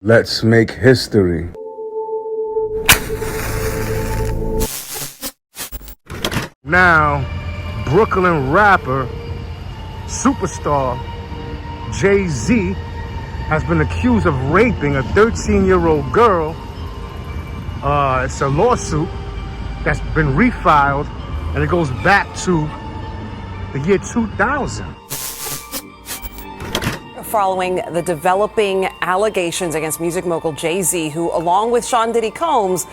Let's make history. Now, Brooklyn rapper, superstar Jay-Z has been accused of raping a 13-year-old girl. It's a lawsuit that's been refiled, and it goes back to the year 2000. Following the developing allegations against music mogul Jay-Z, who, along with Sean Diddy Combs,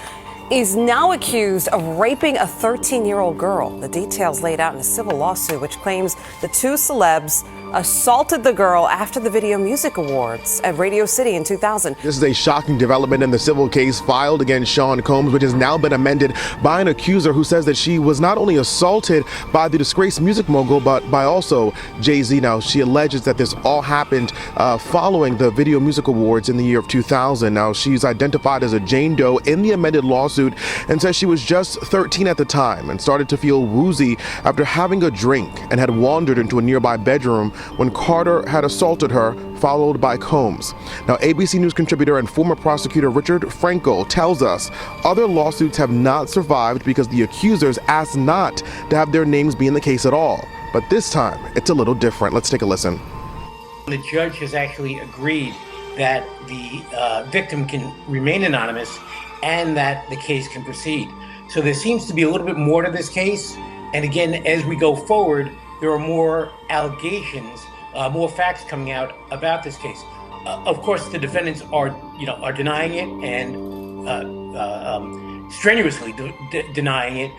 is now accused of raping a 13-year-old girl. The details laid out in a civil lawsuit which claims the two celebs assaulted the girl after the Video Music Awards at Radio City in 2000. This is a shocking development in the civil case filed against Sean Combs, which has now been amended by an accuser who says that she was not only assaulted by the disgraced music mogul, but by also Jay-Z. Now, she alleges that this all happened following the Video Music Awards in the year of 2000. Now, she's identified as a Jane Doe in the amended lawsuit and says she was just 13 at the time and started to feel woozy after having a drink and had wandered into a nearby bedroom when Carter had assaulted her, followed by Combs. Now, ABC News contributor and former prosecutor Richard Frankel tells us other lawsuits have not survived because the accusers asked not to have their names be in the case at all. But this time, it's a little different. Let's take a listen. The judge has actually agreed that the victim can remain anonymous and that the case can proceed. So there seems to be a little bit more to this case. And again, as we go forward, there are more allegations, more facts coming out about this case. Of course, the defendants are denying it and strenuously denying it.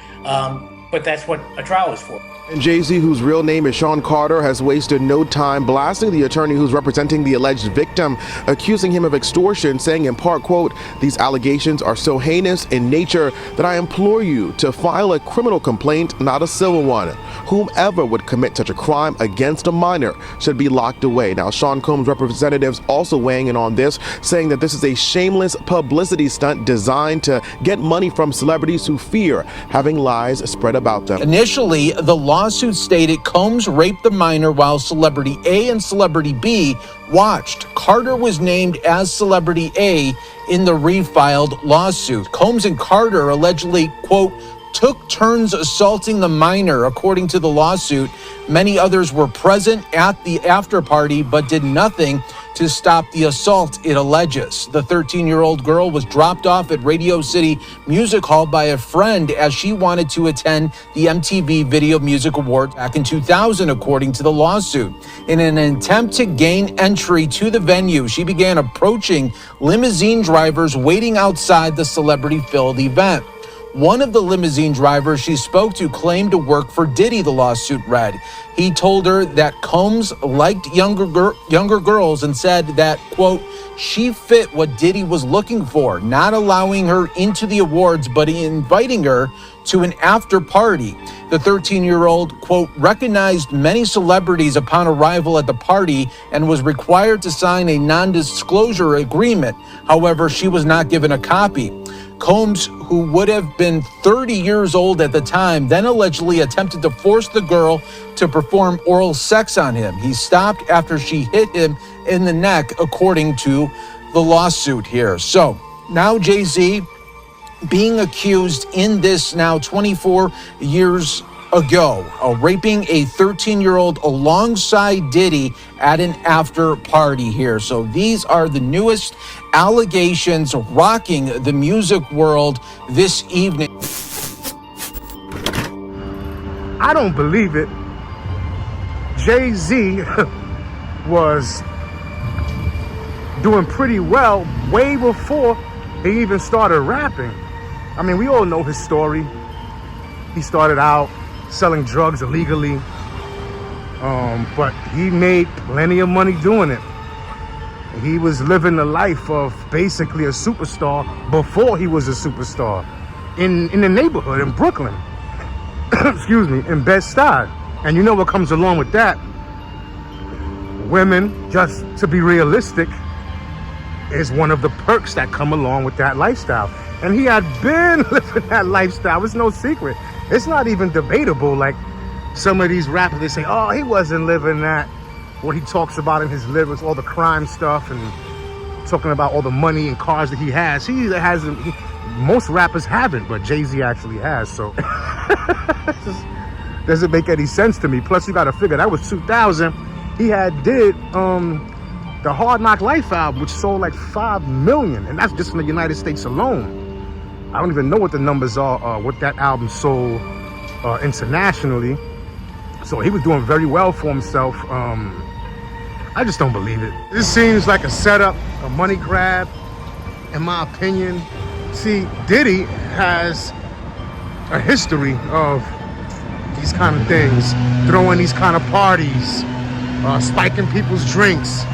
But that's what a trial is for. And Jay-Z, whose real name is Sean Carter, has wasted no time blasting the attorney who's representing the alleged victim, accusing him of extortion, saying in part, quote, "These allegations are so heinous in nature that I implore you to file a criminal complaint, not a civil one. Whomever would commit such a crime against a minor should be locked away." Now, Sean Combs' representatives also weighing in on this, saying that this is a shameless publicity stunt designed to get money from celebrities who fear having lies spread about them. Initially, the lawsuit stated Combs raped the minor while Celebrity A and Celebrity B watched. Carter was named as Celebrity A in the refiled lawsuit. Combs and Carter allegedly, quote, took turns assaulting the minor, according to the lawsuit. Many others were present at the after party but did nothing to stop the assault, it alleges. The 13-year-old girl was dropped off at Radio City Music Hall by a friend as she wanted to attend the MTV Video Music Awards back in 2000, according to the lawsuit. In an attempt to gain entry to the venue, she began approaching limousine drivers waiting outside the celebrity-filled event. One of the limousine drivers she spoke to claimed to work for Diddy, the lawsuit read. He told her that Combs liked younger girls and said that, quote, she fit what Diddy was looking for, not allowing her into the awards, but inviting her to an after party. The 13-year-old, quote, recognized many celebrities upon arrival at the party and was required to sign a non-disclosure agreement. However, she was not given a copy. Combs, who would have been 30 years old at the time, then allegedly attempted to force the girl to perform oral sex on him. He stopped after she hit him in the neck, according to the lawsuit here. So now Jay-Z being accused in this now 24 years ago of raping a 13-year-old alongside Diddy at an after party here. So these are the newest allegations rocking the music world this evening. I don't believe it. Jay-Z was doing pretty well way before he even started rapping. I mean, we all know his story. He started out selling drugs illegally, but he made plenty of money doing it. He was living the life of basically a superstar before he was a superstar in the neighborhood in Brooklyn. Excuse me, in Bed-Stuy. And you know what comes along with that? Women, just to be realistic, is one of the perks that come along with that lifestyle. And he had been living that lifestyle. It's no secret. It's not even debatable. Like some of these rappers, they say, oh, he wasn't living that. What he talks about in his lyrics, all the crime stuff and talking about all the money and cars that he has. He either hasn't. Most rappers haven't, but Jay-Z actually has. So it just doesn't make any sense to me. Plus, you got to figure that was 2000. He did the Hard Knock Life album, which sold like 5 million, and that's just in the United States alone. I don't even know what the numbers are, what that album sold internationally. So he was doing very well for himself. I just don't believe it. This seems like a setup, a money grab, in my opinion. See, Diddy has a history of these kind of things, throwing these kind of parties, spiking people's drinks.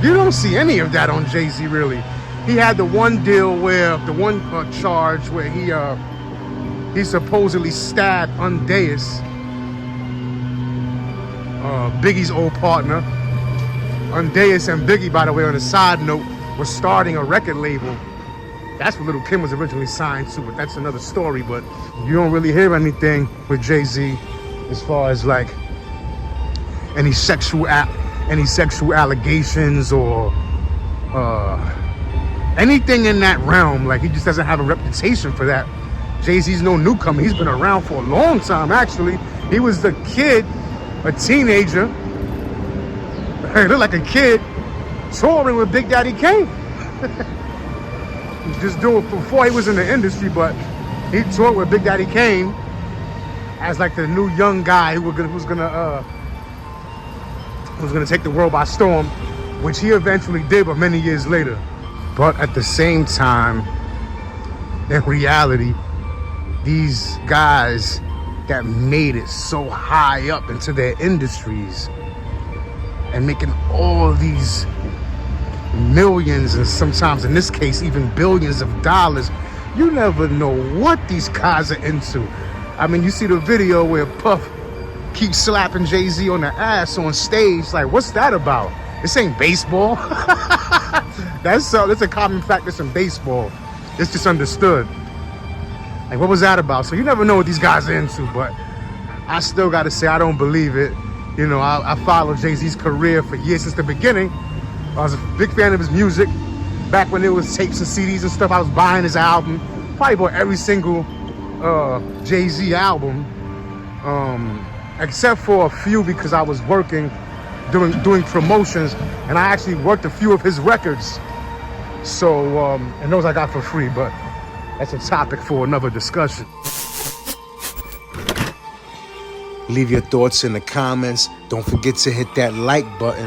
You don't see any of that on Jay-Z, really. He had the one deal where, the one charge where he supposedly stabbed Undeus, Biggie's old partner. Undeus and Biggie, by the way, on a side note, were starting a record label. That's what Lil' Kim was originally signed to, but that's another story. But you don't really hear anything with Jay-Z as far as like any sexual allegations or anything in that realm. Like, he just doesn't have a reputation for that. Jay-Z's no newcomer. He's been around for a long time, actually. He was the kid, a teenager. He looked like a kid touring with Big Daddy Kane. Just doing before he was in the industry, but he toured with Big Daddy Kane as like the new young guy who's gonna take the world by storm, which he eventually did, but many years later. But at the same time, in reality, these guys that made it so high up into their industries and making all of these millions, and sometimes in this case even billions of dollars, you never know what these guys are into. I mean, you see the video where Puff keeps slapping Jay-Z on the ass on stage. Like, what's that about? This ain't baseball. That's a common practice in baseball. It's just understood. Like, what was that about? So you never know what these guys are into, but I still gotta say, I don't believe it. You know, I followed Jay-Z's career for years, since the beginning. I was a big fan of his music. Back when there was tapes and CDs and stuff, I was buying his album. Probably bought every single Jay-Z album, except for a few, because I was working, doing promotions, and I actually worked a few of his records. So, and those I got for free, but that's a topic for another discussion. Leave your thoughts in the comments. Don't forget to hit that like button.